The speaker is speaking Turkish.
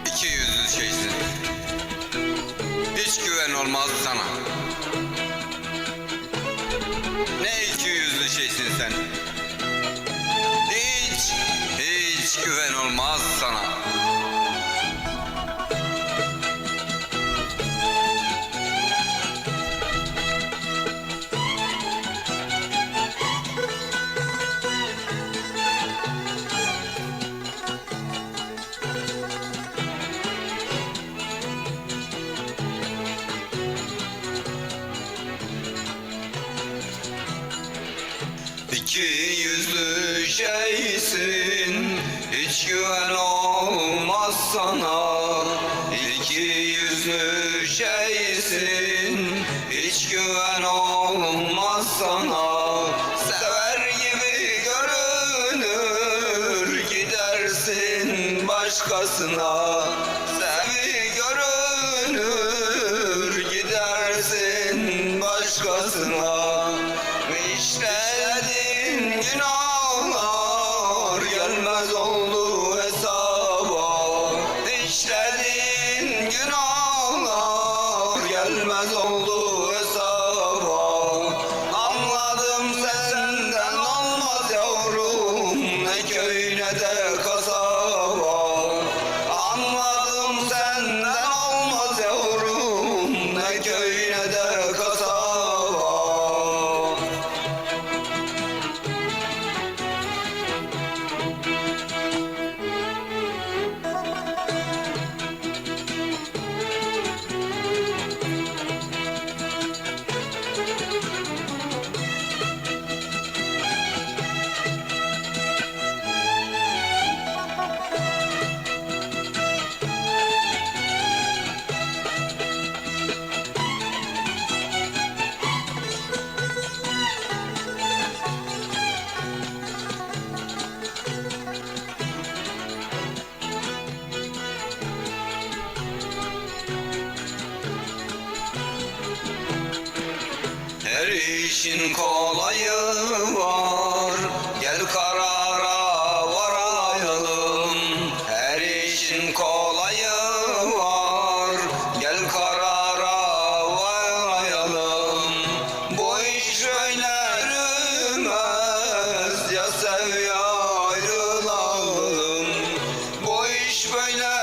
İki yüzlü şeysin. Hiç güven olmaz sana. Ne iki yüzlü şeysin sen. Hiç güven olmaz sana. İki yüzlü şeysin, hiç güven olmaz sana. İki yüzlü şeysin, hiç güven olmaz sana. Sever gibi görünür, gidersin başkasına. Sevi görünür, gidersin başkasına. İşledin günahlar, gelmez oldu hesaba. İşledin günahlar, gelmez oldu hesaba. Anladım senden olmaz yavrum, ne köy ne de kasaba. Anladım senden olmaz yavrum, ne köy ne de kasaba. Her işin kolayı var, gel karara varayalım. Her işin kolayı var, gel karara varayalım. Bu iş öyle yürümez, ya sev ya ayrılalım. Bu iş böyle